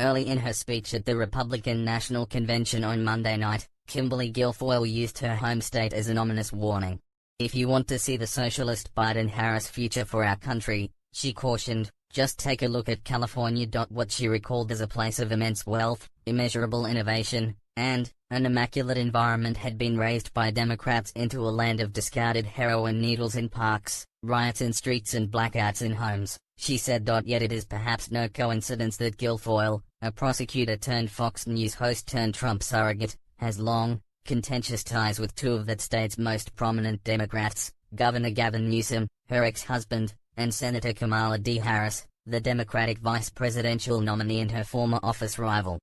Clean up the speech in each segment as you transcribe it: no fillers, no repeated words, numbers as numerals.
Early in her speech at the Republican National Convention on Monday night, Kimberly Guilfoyle used her home state as an ominous warning. "If you want to see the socialist Biden-Harris future for our country," she cautioned, "just take a look at California." What she recalled as a place of immense wealth, immeasurable innovation, and an immaculate environment had been raised by Democrats into a land of discarded heroin needles in parks, riots in streets and blackouts in homes, she said. Yet it is perhaps no coincidence that Guilfoyle, a prosecutor turned Fox News host turned Trump surrogate, has long, contentious ties with two of that state's most prominent Democrats, Governor Gavin Newsom, her ex-husband, and Senator Kamala Harris, the Democratic vice presidential nominee and her former office rival.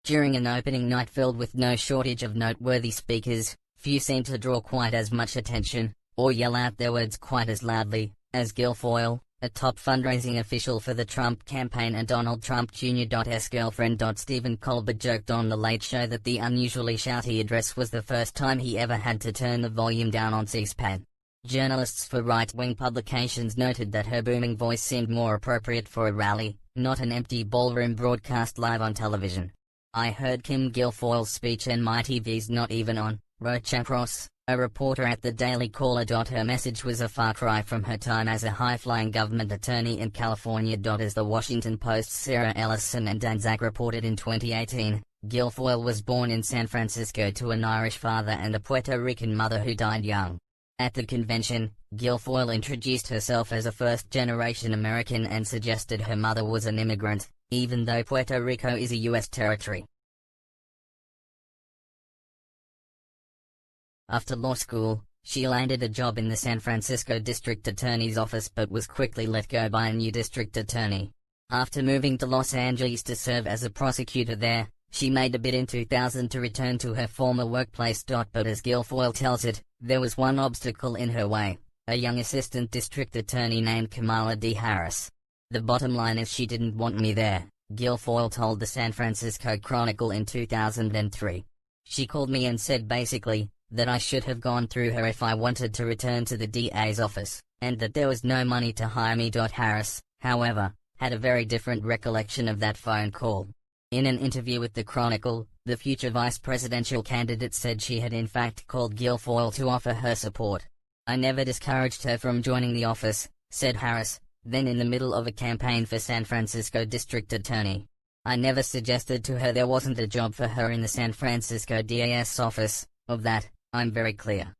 During an opening night filled with no shortage of noteworthy speakers, few seemed to draw quite as much attention, or yell out their words quite as loudly, as Guilfoyle, a top fundraising official for the Trump campaign and Donald Trump Jr.'s girlfriend. Stephen Colbert joked on The Late Show that the unusually shouty address was the first time he ever had to turn the volume down on C-SPAN. Journalists for right-wing publications noted that her booming voice seemed more appropriate for a rally, not an empty ballroom broadcast live on television. "I heard Kim Guilfoyle's speech and my TV's not even on," wrote Chapros, a reporter at the Daily Caller. Her message was a far cry from her time as a high-flying government attorney in California. As the Washington Post's Sarah Ellison and Dan Zak reported in 2018, Guilfoyle was born in San Francisco to an Irish father and a Puerto Rican mother who died young. At the convention, Guilfoyle introduced herself as a first-generation American and suggested her mother was an immigrant, even though Puerto Rico is a U.S. territory. After law school, she landed a job in the San Francisco District Attorney's office but was quickly let go by a new district attorney. After moving to Los Angeles to serve as a prosecutor there, she made a bid in 2000 to return to her former workplace. But as Guilfoyle tells it, there was one obstacle in her way, a young assistant district attorney named Kamala Harris. "The bottom line is she didn't want me there," Guilfoyle told the San Francisco Chronicle in 2003. "She called me and said basically, that I should have gone through her if I wanted to return to the DA's office, and that there was no money to hire me." Harris, however, had a very different recollection of that phone call. In an interview with the Chronicle, the future vice presidential candidate said she had in fact called Guilfoyle to offer her support. "I never discouraged her from joining the office," said Harris, then in the middle of a campaign for San Francisco District Attorney. "I never suggested to her there wasn't a job for her in the San Francisco DA's office. Of that, I'm very clear."